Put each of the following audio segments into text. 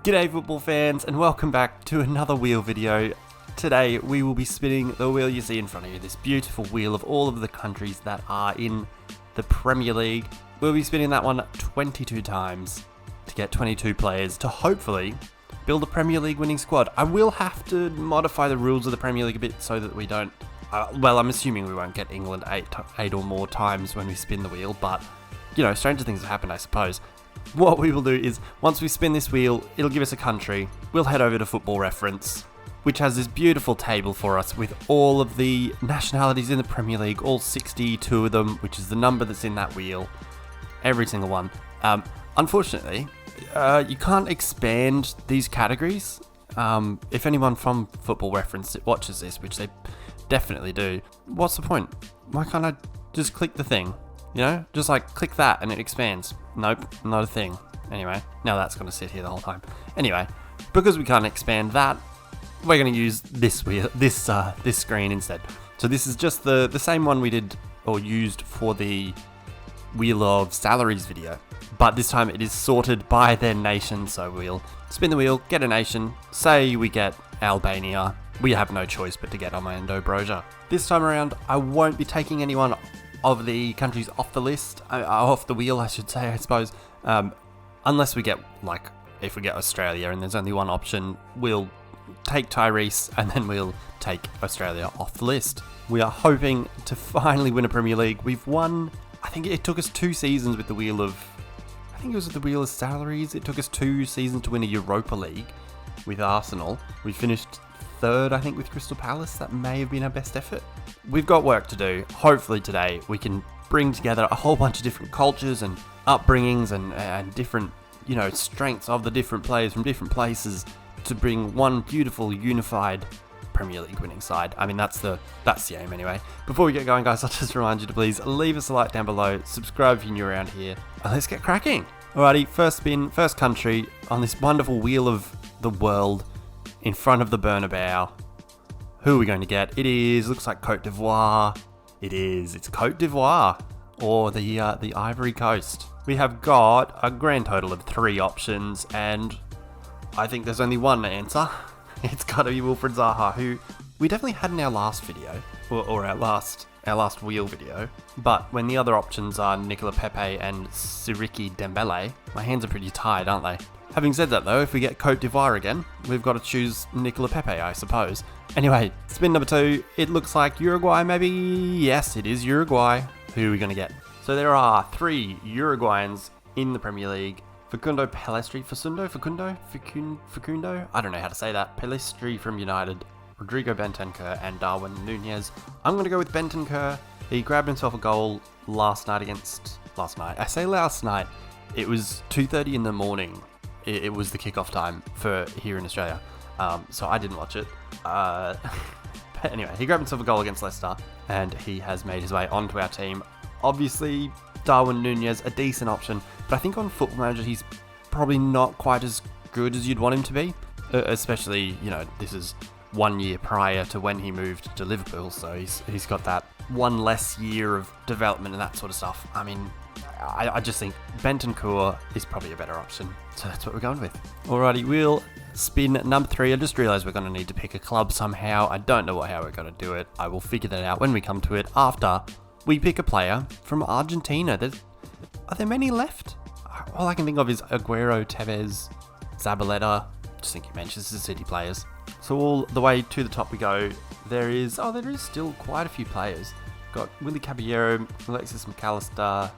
G'day football fans and welcome back to another wheel video. Today we will be spinning the wheel you see in front of you, this beautiful wheel of all of the countries that are in the Premier League. We'll be spinning that one 22 times to get 22 players to hopefully build a Premier League winning squad. I will have to modify the rules of the Premier League a bit so that we don't, well, I'm assuming we won't get England eight or more times when we spin the wheel, but you know, stranger things have happened, I suppose. What we will do is, once we spin this wheel, it'll give us a country. We'll head over to Football Reference, which has this beautiful table for us with all of the nationalities in the Premier League, all 62 of them, which is the number that's in that wheel. Every single one. Unfortunately, you can't expand these categories. If anyone from Football Reference watches this, which they definitely do, what's the point? Why can't I just click the thing? You know, just like click that and it expands. Nope, not a thing. Anyway, now that's going to sit here the whole time. Anyway, because we can't expand that, we're going to use this wheel, this screen instead. So this is just the same one we did or used for the Wheel of Salaries video, but this time it is sorted by their nation. So we'll spin the wheel, get a nation. Say we get Albania. We have no choice but to get Armando Broja. This time around, I won't be taking anyone of the countries off the list, off the wheel I should say, I suppose, unless we get, like, if we get Australia and there's only one option, we'll take Tyrese and then we'll take Australia off the list. We are hoping to finally win a Premier League. We've won, I think it took us 2 seasons with the wheel of, I think it was the wheel of salaries, it took us 2 seasons to win a Europa League with Arsenal. We finished 3rd, I think, with Crystal Palace. That may have been our best effort. We've got work to do. Hopefully today we can bring together a whole bunch of different cultures and upbringings and different, you know, strengths of the different players from different places to bring one beautiful unified Premier League winning side. I mean, that's the aim anyway. Before we get going, guys, I'll just remind you to please leave us a like down below, subscribe if you're new around here, and let's get cracking. Alrighty, first spin, first country on this wonderful wheel of the world in front of the Bernabeu. Who are we going to get? It is, looks like Cote d'Ivoire. It's Cote d'Ivoire, or the Ivory Coast. We have got a grand total of 3 options, and I think there's only one answer. It's got to be Wilfried Zaha, who we definitely had in our last video, or our last wheel video. But when the other options are Nicola Pepe and Siriki Dembele, my hands are pretty tied, aren't they? Having said that though, if we get Cote d'Ivoire again, we've got to choose Nicola Pepe, I suppose. Anyway, spin number 2, it looks like Uruguay maybe? Yes, it is Uruguay. Who are we going to get? So there are 3 Uruguayans in the Premier League. Facundo Pelestri, Facundo? I don't know how to say that. Pelestri from United, Rodrigo Bentancur and Darwin Nunez. I'm going to go with Bentancur. He grabbed himself a goal last night. I say last night, it was 2:30 in the morning. It was the kickoff time for here in Australia, so I didn't watch it. But anyway, he grabbed himself a goal against Leicester, and he has made his way onto our team. Obviously, Darwin Nunez, a decent option, but I think on Football Manager he's probably not quite as good as you'd want him to be, especially, you know, this is 1 year prior to when he moved to Liverpool, so he's got that one less year of development and that sort of stuff. I mean, I just think Bentancur is probably a better option, so that's what we're going with. Alrighty, we'll spin number 3. I just realised we're going to need to pick a club somehow. I don't know how we're going to do it. I will figure that out when we come to it after we pick a player from Argentina. Are there many left? All I can think of is Aguero, Tevez, Zabaleta. Just thinking Manchester City players. So all the way to the top we go. There is still quite a few players. Got Willy Caballero, Alexis McAllister,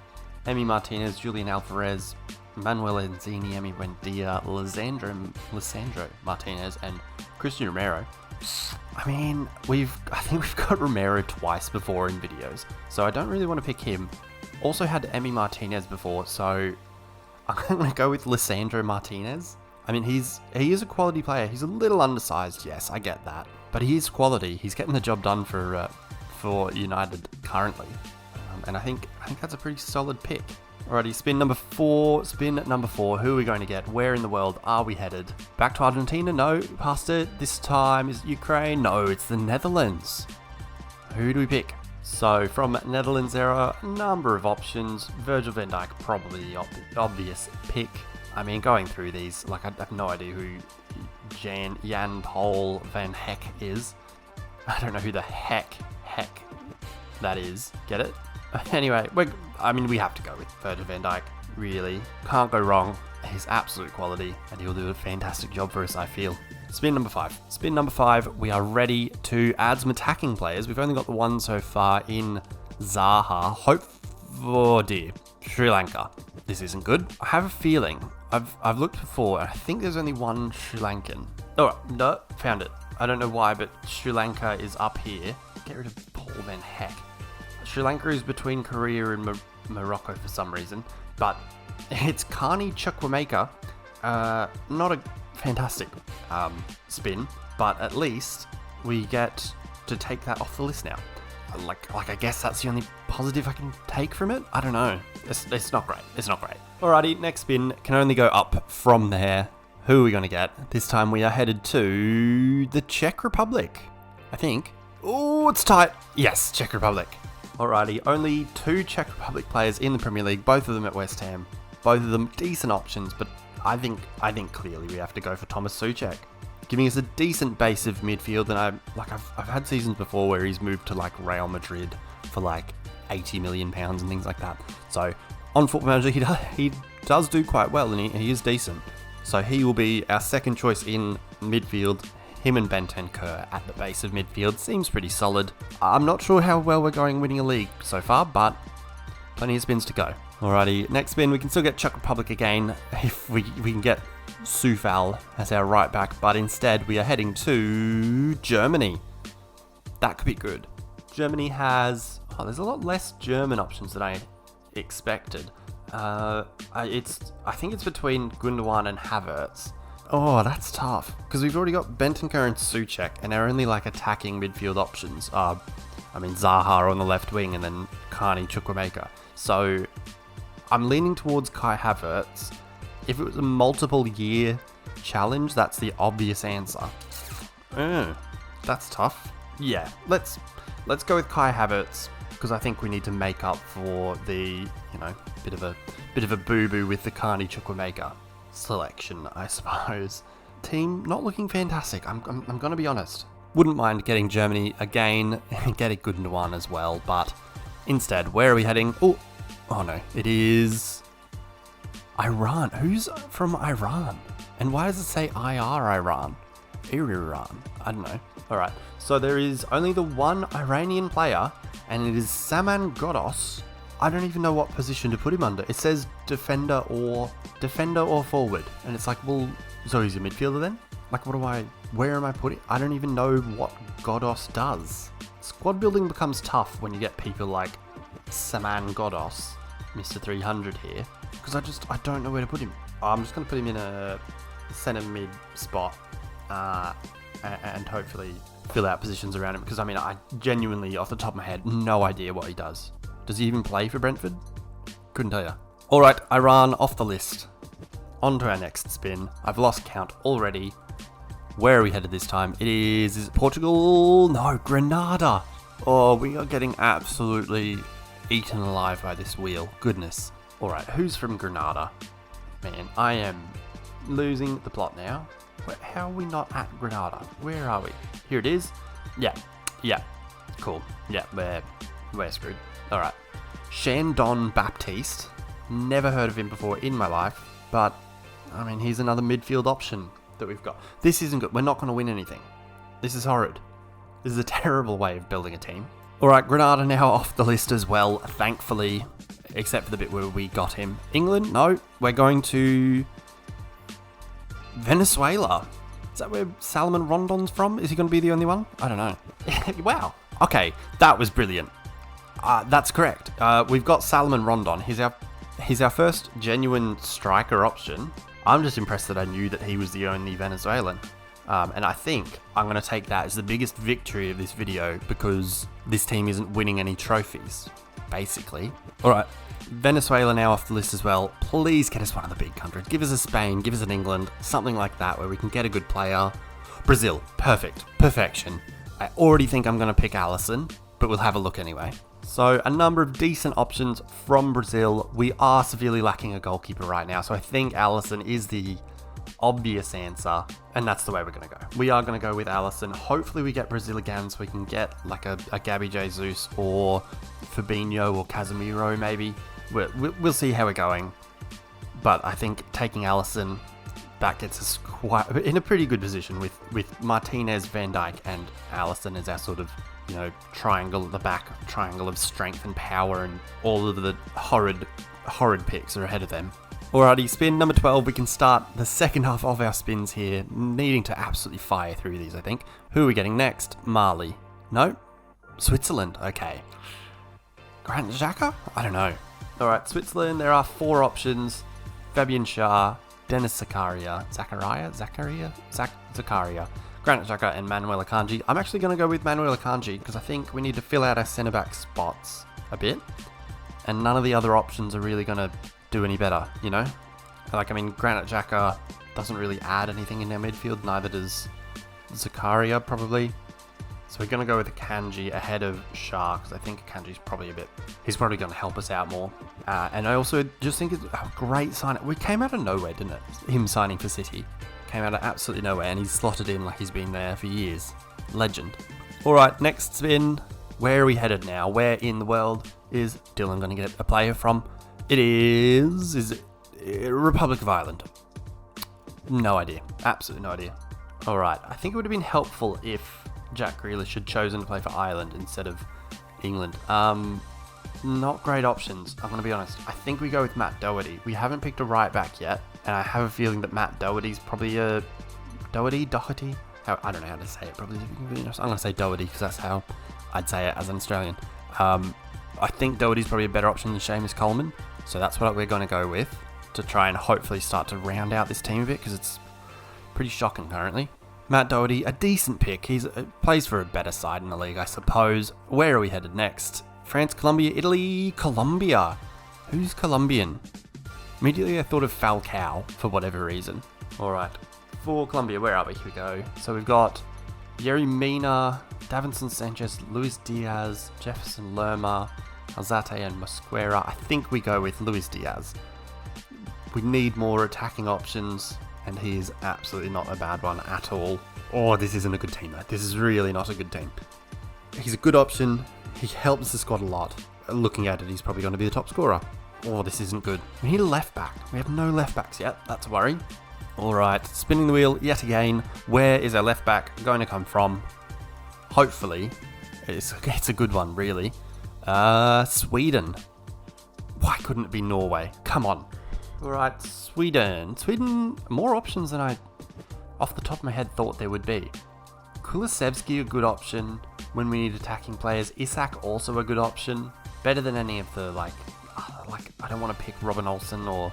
Emi Martinez, Julian Alvarez, Manuel Enzini, Emi Buendia, Lisandro Martinez, and Christian Romero. I mean, I think we've got Romero twice before in videos, so I don't really want to pick him. Also had Emi Martinez before, so I'm going to go with Lisandro Martinez. I mean, he is a quality player. He's a little undersized, yes, I get that, but he is quality. He's getting the job done for United currently, and I think that's a pretty solid pick. Alrighty, spin number 4. Who are we going to get? Where in the world are we headed? Back to Argentina? No, past it. This time is it Ukraine? No, it's the Netherlands. Who do we pick? So from Netherlands, there are a number of options. Virgil van Dijk, probably the obvious pick. I mean, going through these, like, I have no idea who Jan Paul van Heck is. I don't know who the heck that is. Get it? Anyway, we have to go with Virgil van Dijk. Really, can't go wrong. He's absolute quality, and he'll do a fantastic job for us, I feel. Spin number 5. Spin number 5, we are ready to add some attacking players. We've only got the one so far in Zaha. Oh dear, Sri Lanka. This isn't good. I have a feeling, I've looked before, and I think there's only one Sri Lankan. Oh, no, found it. I don't know why, but Sri Lanka is up here. Get rid of Paul van Heck. Sri Lanka is between Korea and Morocco for some reason, but it's Carney Chukwuemeka. Not a fantastic spin, but at least we get to take that off the list now. Like I guess that's the only positive I can take from it. I don't know. It's not great. It's not great. Alrighty, next spin can only go up from there. Who are we going to get? This time we are headed to the Czech Republic, I think. Oh, it's tight. Yes, Czech Republic. Alrighty, only 2 Czech Republic players in the Premier League, both of them at West Ham. Both of them decent options, but I think clearly we have to go for Thomas Souček, giving us a decent base of midfield. And I've had seasons before where he's moved to like Real Madrid for like £80 million and things like that. So on Football Manager, he does do quite well, and he is decent. So he will be our second choice in midfield. Him and Bentancur at the base of midfield seems pretty solid. I'm not sure how well we're going winning a league so far, but plenty of spins to go. Alrighty, next spin, we can still get Czech Republic again if we can get Soufal as our right back, but instead we are heading to Germany. That could be good. Germany has... there's a lot less German options than I expected. I think it's between Gundogan and Havertz. Oh, that's tough, because we've already got Bentancur and Souček, and our only like attacking midfield options are, Zaha on the left wing and then Carney Chukwuemeka. So I'm leaning towards Kai Havertz. If it was a multiple year challenge, that's the obvious answer. That's tough. Yeah, let's go with Kai Havertz, because I think we need to make up for the, bit of a boo-boo with the Carney Chukwuemeka selection, I suppose. Team not looking fantastic, I'm gonna be honest. Wouldn't mind getting Germany again, getting Gundogan as well, but instead, where are we heading? Oh no, it is Iran. Who's from Iran? And why does it say IR Iran? Iran? I don't know. Alright, so there is only the one Iranian player, and it is Saman Ghoddos. I don't even know what position to put him under. It says defender or forward. And it's like, well, so he's a midfielder then? Like, where am I putting? I don't even know what Ghoddos does. Squad building becomes tough when you get people like Saman Ghoddos, Mr. 300 here. Because I don't know where to put him. I'm just going to put him in a centre mid spot and hopefully fill out positions around him. Because, I genuinely, off the top of my head, no idea what he does. Does he even play for Brentford? Couldn't tell you. Alright, Iran off the list. On to our next spin. I've lost count already. Where are we headed this time? Is it Portugal? No, Grenada. Oh, we are getting absolutely eaten alive by this wheel. Goodness. Alright, who's from Grenada? Man, I am losing the plot now. How are we not at Grenada? Where are we? Here it is. Yeah. Cool. Yeah, we're screwed. Alright. Shandon Baptiste. Never heard of him before in my life, but, he's another midfield option that we've got. This isn't good. We're not going to win anything. This is horrid. This is a terrible way of building a team. Alright, Grenada now off the list as well, thankfully, except for the bit where we got him. England? No. We're going to Venezuela. Is that where Salomon Rondon's from? Is he going to be the only one? I don't know. Wow. Okay, that was brilliant. That's correct. We've got Salomon Rondon. He's our first genuine striker option. I'm just impressed that I knew that he was the only Venezuelan. And I think I'm going to take that as the biggest victory of this video, because this team isn't winning any trophies, basically. Alright, Venezuela now off the list as well. Please get us one of the big countries. Give us a Spain, give us an England, something like that where we can get a good player. Brazil, perfect. Perfection. I already think I'm going to pick Alisson, but we'll have a look anyway. So a number of decent options from Brazil. We are severely lacking a goalkeeper right now, so I think Alisson is the obvious answer, and that's the way we're going to go. We are going to go with Alisson. Hopefully we get Brazil again so we can get like a Gabby Jesus or Fabinho or Casemiro maybe. We'll see how we're going, but I think taking Alisson, that gets us quite in a pretty good position with Martinez, Van Dijk, and Alisson as our sort of, you know, triangle at the back, triangle of strength and power, and all of the horrid picks are ahead of them. Alrighty, spin number 12. We can start the second half of our spins here, needing to absolutely fire through these, I think. Who are we getting next? Mali. No? Switzerland. Okay. Granit Xhaka? I don't know. Alright, Switzerland, there are 4 options. Fabian Schär, Dennis Zakaria, Granit Xhaka, and Manuel Akanji. I'm actually going to go with Manuel Akanji because I think we need to fill out our centre-back spots a bit. And none of the other options are really going to do any better, you know? Like, I mean, Granit Xhaka doesn't really add anything in our midfield, neither does Zakaria, probably. So we're going to go with Akanji ahead of Schär, because I think Akanji's probably he's probably going to help us out more. And I also just think it's a great sign. We came out of nowhere, didn't it? Him signing for City. Came out of absolutely nowhere, and he's slotted in like he's been there for years. Legend. Alright, next spin. Where are we headed now? Where in the world is Dylan going to get a player from? It is Republic of Ireland. No idea. Absolutely no idea. Alright, I think it would have been helpful if Jack Grealish had chosen to play for Ireland instead of England. Not great options, I'm going to be honest. I think we go with Matt Doherty. We haven't picked a right back yet, and I have a feeling that Matt Doherty's probably a... Doherty? I don't know how to say it, probably. I'm going to say Doherty because that's how I'd say it as an Australian. I think Doherty's probably a better option than Seamus Coleman, so that's what we're going to go with to try and hopefully start to round out this team a bit, because it's pretty shocking currently. Matt Doherty, a decent pick. He plays for a better side in the league, I suppose. Where are we headed next? France, Colombia, Italy, Colombia. Who's Colombian? Immediately I thought of Falcao for whatever reason. Alright, for Colombia, where are we? Here we go. So we've got Yerry Mina, Davinson Sanchez, Luis Diaz, Jefferson Lerma, Alzate, and Mosquera. I think we go with Luis Diaz. We need more attacking options, and he is absolutely not a bad one at all. Oh, this isn't a good team, though. This is really not a good team. He's a good option. He helps the squad a lot. Looking at it, he's probably going to be the top scorer. Oh, this isn't good. We need a left back. We have no left backs yet. That's a worry. Alright, spinning the wheel yet again. Where is our left back going to come from? Hopefully, it's a good one, really. Sweden. Why couldn't it be Norway? Come on. Alright, Sweden. Sweden, more options than I, off the top of my head, thought there would be. Kulusevski, a good option when we need attacking players. Isak, also a good option. Better than any of the, like I don't want to pick Robin Olsen or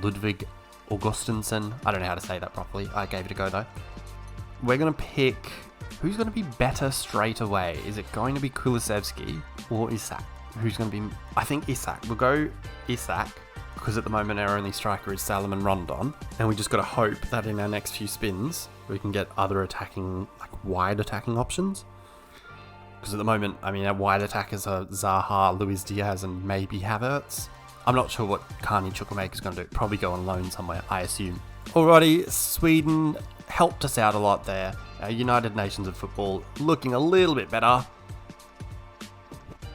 Ludwig Augustinsson. I don't know how to say that properly. I gave it a go, though. We're going to pick... Who's going to be better straight away? Is it going to be Kulusevski or Isak? Who's going to be... I think Isak. We'll go Isak, because at the moment our only striker is Salomon Rondon, and we just got to hope that in our next few spins we can get other attacking, like wide attacking options. Because at the moment, I mean, our wide attackers are Zaha, Luis Diaz, and maybe Havertz. I'm not sure what Carney Chukwuemeka's going to do. Probably go on loan somewhere, I assume. Alrighty, Sweden helped us out a lot there. Our United Nations of Football looking a little bit better.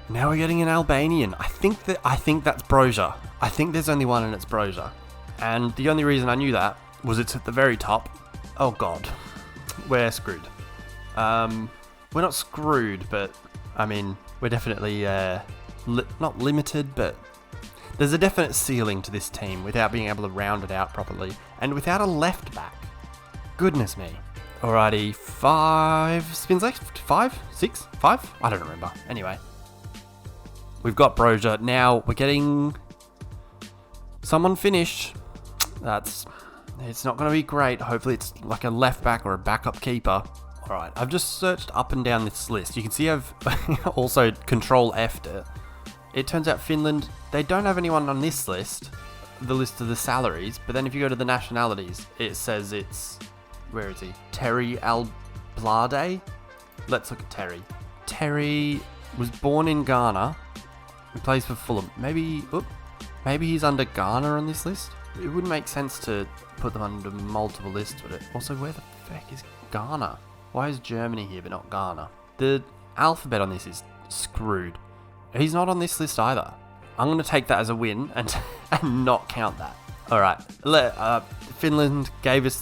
Now we're getting an Albanian. I think that's Broja. I think there's only one, and it's Broja. And the only reason I knew that was it's at the very top. Oh god, we're screwed. We're not screwed, but I mean, we're definitely not limited, but there's a definite ceiling to this team without being able to round it out properly, and without a left back. Goodness me. Alrighty, 5 spins left? 5? 6? 5? I don't remember. Anyway. We've got Broja. Now we're getting someone finished. It's not going to be great. Hopefully it's like a left back or a backup keeper. Alright, I've just searched up and down this list. You can see I've also Control F'd it. It turns out Finland, they don't have anyone on this list, the list of the salaries, but then if you go to the nationalities, it says it's, where is he? Terry Alblade? Let's look at Terry. Terry was born in Ghana, He plays for Fulham. Maybe he's under Ghana on this list. It wouldn't make sense to put them under multiple lists, would it? Also, where the heck is Ghana? Why is Germany here but not Ghana? The alphabet on this is screwed. He's not on this list either. I'm going to take that as a win and not count that. All right. Finland gave us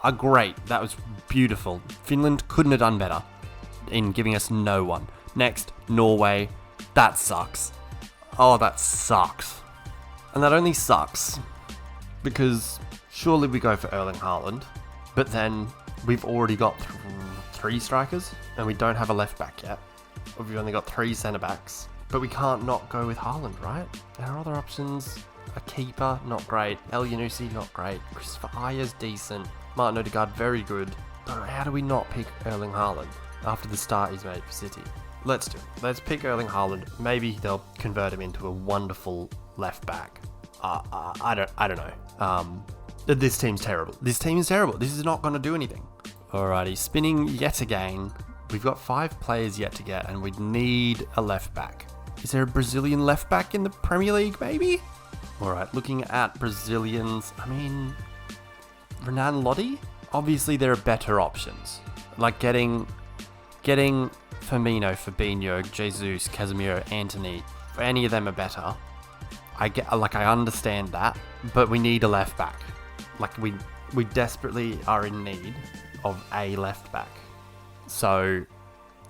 a great. That was beautiful. Finland couldn't have done better in giving us no one. Next, Norway. That sucks. Oh, that sucks. And that only sucks because surely we go for Erling Haaland, but then we've already got 3 strikers and we don't have a left back yet. We've only got 3 centre backs, but we can't not go with Haaland, right? There are other options. A keeper, not great. El Yunusi, not great. Christopher Ayers, decent. Martin Odegaard, very good. But how do we not pick Erling Haaland after the start he's made for City? Let's do it. Let's pick Erling Haaland. Maybe they'll convert him into a wonderful left back. I don't know. This team's terrible. This team is terrible. This is not going to do anything. Alrighty, spinning yet again. We've got 5 players yet to get, and we need a left back. Is there a Brazilian left back in the Premier League, maybe? Alright, looking at Brazilians, I mean, Renan Lodi? Obviously, there are better options. Like getting Firmino, Fabinho, Jesus, Casemiro, Antony. Any of them are better. I understand that, but we need a left back. Like we desperately are in need of a left back. So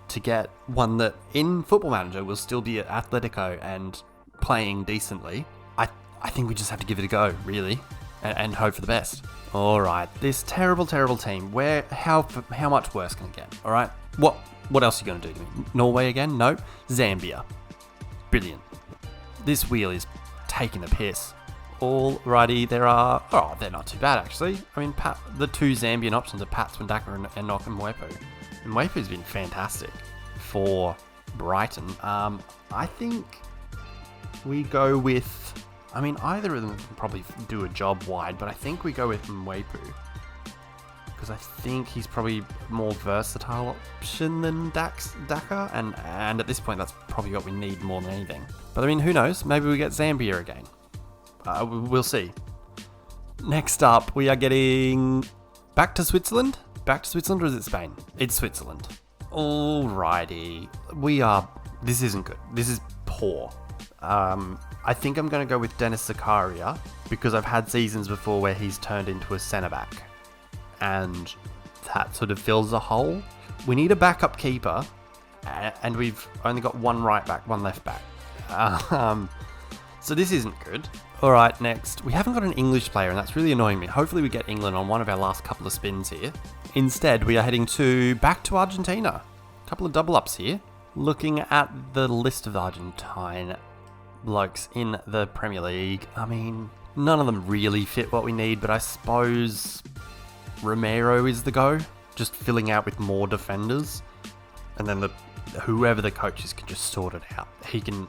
to get one that in Football Manager will still be at Atletico and playing decently, I think we just have to give it a go, really, and hope for the best. All right, this terrible team. How much worse can it get? All right, what else are you going to do to me? Norway again? No. Zambia. Brilliant. This wheel is taking the piss. Alrighty, they're not too bad actually. I mean, the 2 Zambian options are Pat Swindaka and Enoch Mwepu. Mwepu's been fantastic for Brighton. I think we go with. I mean, either of them can probably do a job wide, but I think we go with Mwepu because I think he's probably a more versatile option than Daka, and at this point, that's probably what we need more than anything. But I mean, who knows? Maybe we get Zambia again. We'll see. Next up, we are getting back to Switzerland. Back to Switzerland, or is it Spain? It's Switzerland. Alrighty. This isn't good. This is poor. I think I'm going to go with Dennis Zakaria because I've had seasons before where he's turned into a centre-back and that sort of fills a hole. We need a backup keeper and we've only got 1 right back, 1 left back. So this isn't good. Alright, next. We haven't got an English player and that's really annoying me. Hopefully we get England on one of our last couple of spins here. Instead, we are heading back to Argentina. A couple of double ups here. Looking at the list of Argentine blokes in the Premier League, I mean, none of them really fit what we need, but I suppose Romero is the go, just filling out with more defenders, and then whoever the coaches can just sort it out. He can,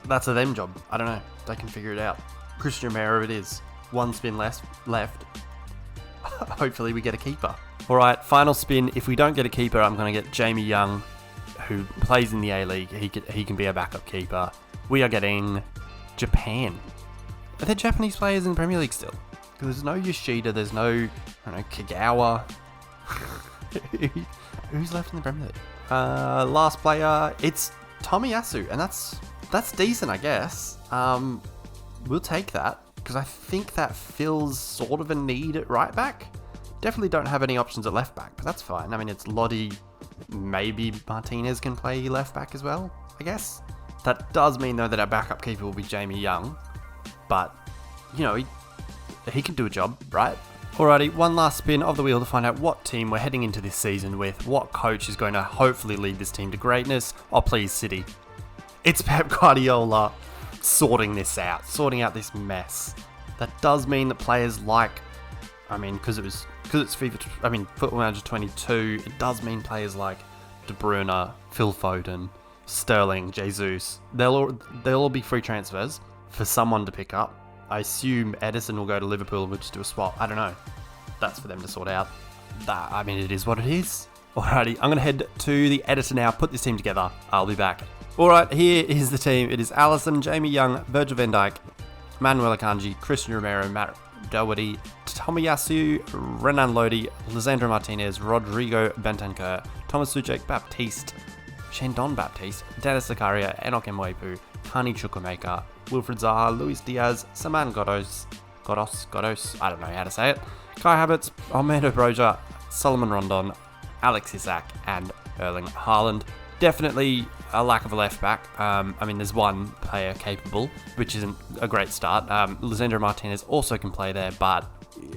that's a them job. I don't know, they can figure it out. Christian Romero it is. 1 spin left. Hopefully we get a keeper. Alright, final spin. If we don't get a keeper, I'm going to get Jamie Young, who plays in the A-League. He can be a backup keeper. We are getting Japan. Are there Japanese players in the Premier League still? Because there's no Yoshida, there's no, Kagawa. Who's left in the Premier League? Last player, it's Tomiyasu, and that's decent, I guess. We'll take that, because I think that fills sort of a need at right back. Definitely don't have any options at left back, but that's fine. I mean, it's Lodi, maybe Martinez can play left back as well, I guess. That does mean, though, that our backup keeper will be Jamie Young. But, he can do a job, right? Alrighty, one last spin of the wheel to find out what team we're heading into this season with. What coach is going to hopefully lead this team to greatness. Oh, please, City. It's Pep Guardiola sorting out this mess. That does mean that players like, because it's Football Manager 22, it does mean players like De Bruyne, Phil Foden, Sterling, Jesus, they'll all be free transfers for someone to pick up. I assume Edison will go to Liverpool and we'll just do a swap. I don't know. That's for them to sort out. It is what it is. Alrighty, I'm going to head to the editor now, put this team together. I'll be back Alright, here is the team. It is Alisson, Jamie Young, Virgil van Dijk, Manuel Akanji, Christian Romero, Matt Doherty, Tomiyasu, Renan Lodi, Lisandro Martinez, Rodrigo Bentancur, Thomas Suchek, Baptiste, Shandon Baptiste, Dennis Zakaria, Enoch Mwepu, Kani Chukwuemeka, Wilfred Zaha, Luis Diaz, Saman Godos, I don't know how to say it, Kai Havertz, Armando Broja, Solomon Rondon, Alex Isak, and Erling Haaland. Definitely a lack of a left back. I mean, there's one player capable, which isn't a great start. Lisandro Martinez also can play there, but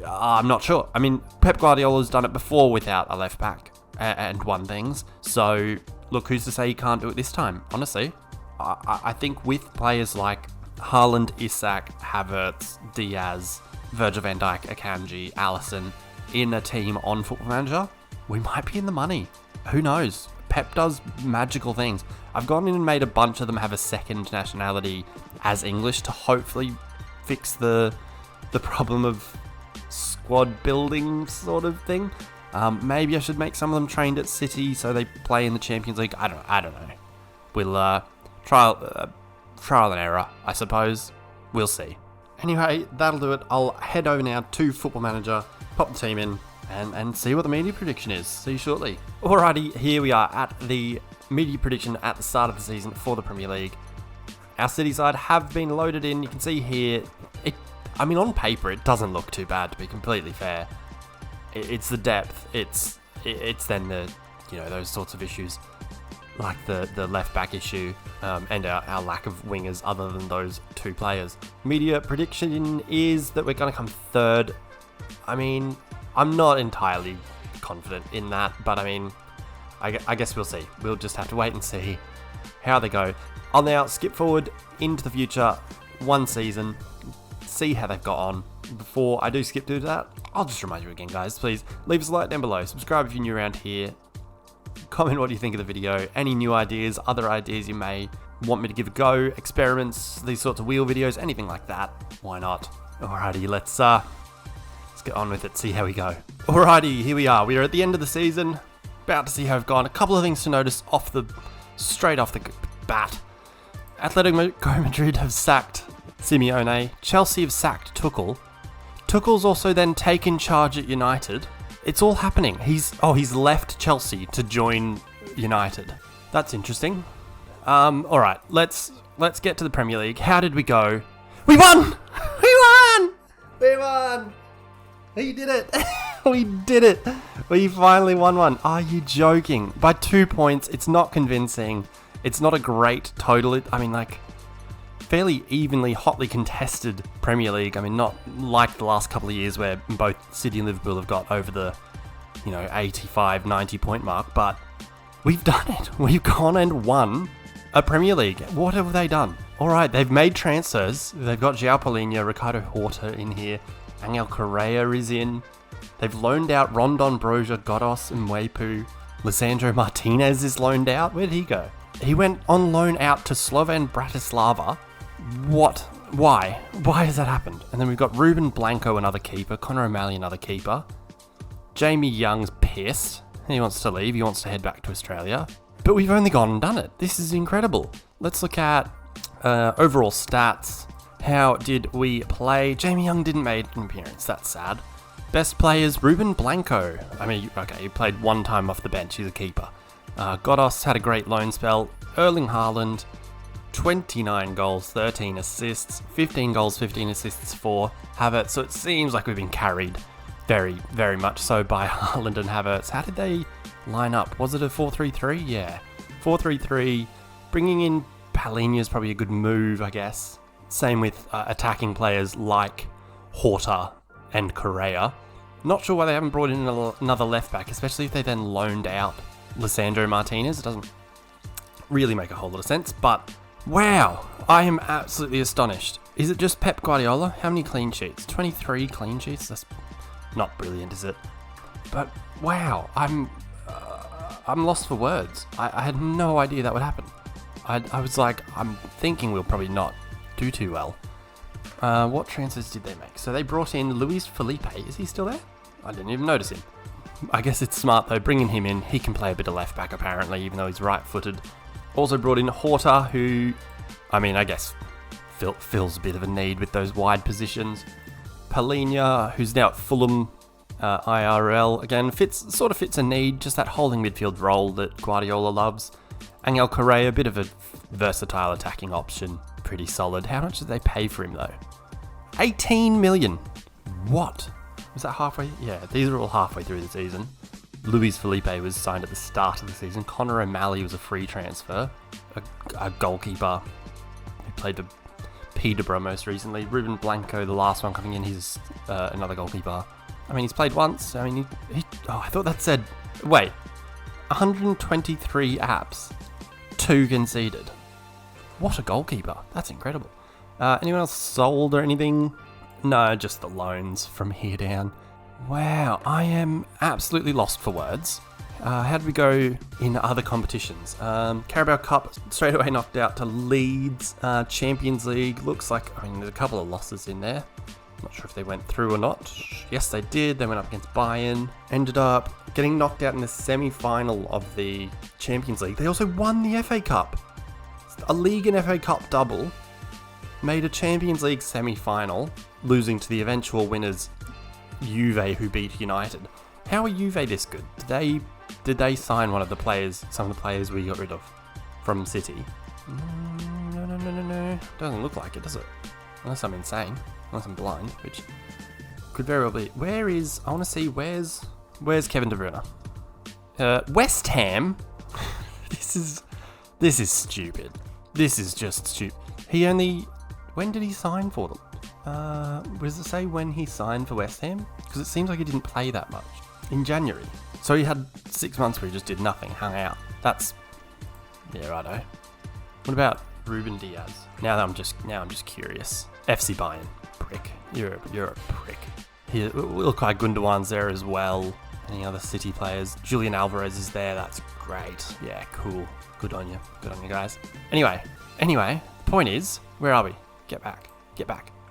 I'm not sure. I mean, Pep Guardiola's done it before without a left back and won things. So, look, who's to say he can't do it this time? Honestly, I think with players like Haaland, Isak, Havertz, Diaz, Virgil van Dijk, Akanji, Alisson in a team on Football Manager, we might be in the money. Who knows? Pep does magical things. I've gone in and made a bunch of them have a second nationality as English to hopefully fix the problem of squad building sort of thing. Maybe I should make some of them trained at City so they play in the Champions League. I don't know. We'll trial and error, I suppose. We'll see. Anyway, that'll do it. I'll head over now to Football Manager, pop the team in, and see what the media prediction is. See you shortly. Alrighty, here we are at the media prediction at the start of the season for the Premier League. Our City side have been loaded in. You can see here, I mean, on paper, it doesn't look too bad, to be completely fair. It's the depth. It's then the, those sorts of issues, like the left back issue, and our lack of wingers other than those two players. Media prediction is that we're going to come third. I mean, I'm not entirely confident in that, but I mean, I guess we'll see. We'll just have to wait and see how they go. I'll now skip forward into the future, one season, see how they've got on. Before I do skip to that, I'll just remind you again, guys, please leave us a like down below, subscribe if you're new around here, comment what you think of the video, any new ideas, other ideas you may want me to give a go, experiments, these sorts of wheel videos, anything like that, why not? Alrighty, let's get on with it, see how we go. Alrighty, here we are. We are at the end of the season, about to see how we've gone. A couple of things to notice straight off the bat. Atletico Madrid have sacked Simeone. Chelsea have sacked Tuchel. Tuchel's also then taken charge at United. It's all happening. He's left Chelsea to join United. That's interesting. Alright, let's get to the Premier League. How did we go? We won! We won! We did it! We did it! We finally won one. Are you joking? By 2 points, it's not convincing. It's not a great total. I mean, like, fairly evenly, hotly contested Premier League. I mean, not like the last couple of years where both City and Liverpool have got over the, 85, 90 point mark, but we've done it. We've gone and won a Premier League. What have they done? Alright, they've made transfers. They've got João Paulinho, Ricardo Horta in here. Angel Correa is in. They've loaned out Rondon, Broja, Godos, and Mwepu. Lisandro Martinez is loaned out. Where did he go? He went on loan out to Slovan Bratislava. What? Why? Why has that happened? And then we've got Ruben Blanco, another keeper. Conor O'Malley, another keeper. Jamie Young's pissed. He wants to leave. He wants to head back to Australia. But we've only gone and done it. This is incredible. Let's look at overall stats. How did we play? Jamie Young didn't make an appearance. That's sad. Best players, Ruben Blanco. I mean, okay, he played one time off the bench. He's a keeper. Godos had a great loan spell. Erling Haaland, 29 goals, 13 assists. 15 goals, 15 assists for Havertz. So it seems like we've been carried very, very much so by Haaland and Havertz. How did they line up? Was it a 4-3-3? Yeah. 4-3-3. Bringing in Paulinho is probably a good move, I guess. Same with attacking players like Horta and Correa. Not sure why they haven't brought in another left back, especially if they then loaned out Lisandro Martinez. It doesn't really make a whole lot of sense, but wow, I am absolutely astonished. Is it just Pep Guardiola? How many clean sheets? 23 clean sheets? That's not brilliant, is it? But wow, I'm lost for words. I had no idea that would happen. I was like, I'm thinking we'll probably not do too well. What transfers did they make? So they brought in Luis Felipe. Is he still there? I didn't even notice him. I guess it's smart though, bringing him in. He can play a bit of left back apparently, even though he's right-footed. Also brought in Horta, who, I mean, I guess fills a bit of a need with those wide positions. Palhinha, who's now at Fulham, IRL, again, sort of fits a need, just that holding midfield role that Guardiola loves. Angel Correa, a bit of a versatile attacking option, pretty solid. How much did they pay for him though? 18 million. What? Was that halfway? Yeah, these are all halfway through the season. Luis Felipe was signed at the start of the season. Connor O'Malley was a free transfer. A goalkeeper who played for Peterborough most recently. Ruben Blanco, the last one coming in, he's another goalkeeper. I mean, he's played once. I mean, I thought that said... Wait. 123 apps. 2 conceded. What a goalkeeper. That's incredible. Anyone else sold or anything? No, just the loans from here down. Wow, I am absolutely lost for words. How did we go in other competitions? Carabao Cup, straight away knocked out to Leeds. Champions League, looks like, I mean, there's a couple of losses in there. Not sure if they went through or not. Yes, they did. They went up against Bayern. Ended up getting knocked out in the semi-final of the Champions League. They also won the FA Cup. A league and FA Cup double. Made a Champions League semi-final, losing to the eventual winners, Juve, who beat United. How are Juve this good? Did they sign some of the players we got rid of from City? No. Doesn't look like it, does it? Unless I'm insane. Unless I'm blind, which could very well be. I want to see, where's Kevin De Bruyne? West Ham? This is stupid. This is just stupid. When did he sign for them? Does it say when he signed for West Ham? Because it seems like he didn't play that much. In January. So he had 6 months where he just did nothing, hung out. Yeah, righto. What about Ruben Diaz? Now I'm just curious. FC Bayern. Prick. You're a prick. Here, look like Gundogan's there as well. Any other City players? Julian Alvarez is there. That's great. Yeah, cool. Good on you. Good on you guys. Anyway, point is, where are we? Get back.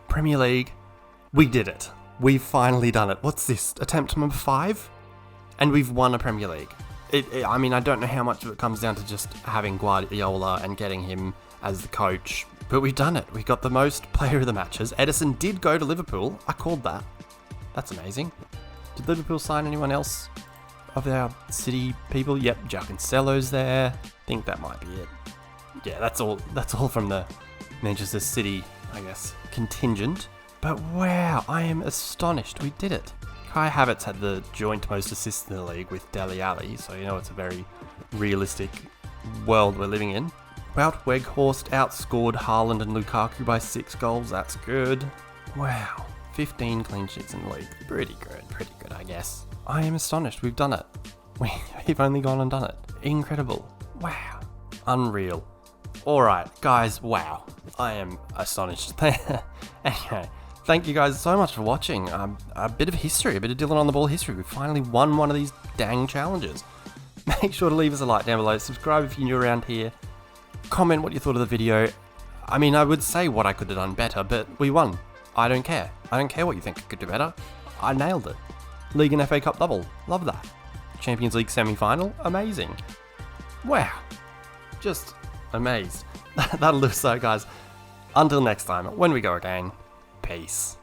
Premier League. We did it. We've finally done it. What's this? Attempt number 5? And we've won a Premier League. I mean, I don't know how much of it comes down to just having Guardiola and getting him as the coach, but we've done it. We got the most player of the matches. Edison did go to Liverpool. I called that. That's amazing. Did Liverpool sign anyone else of our City people? Yep, Cancelo's there. I think that might be it. Yeah, that's all from the Manchester City, I guess, contingent. But wow, I am astonished. We did it. Kai Havertz had the joint most assists in the league with Dele Alli, so you know it's a very realistic world we're living in. Wout Weghorst outscored Haaland and Lukaku by 6 goals. That's good. Wow. 15 clean sheets in the league. Pretty good, I guess. I am astonished. We've done it. We've only gone and done it. Incredible. Wow. Unreal. Alright, guys, wow. I am astonished. Anyway, thank you guys so much for watching. A bit of history, a bit of Dylan on the Ball history. We finally won one of these dang challenges. Make sure to leave us a like down below. Subscribe if you're new around here. Comment what you thought of the video. I mean, I would say what I could have done better, but we won. I don't care. I don't care what you think I could do better. I nailed it. League and FA Cup double. Love that. Champions League semi-final. Amazing. Wow. Just amazed. That'll do so, guys. Until next time, when we go again, peace.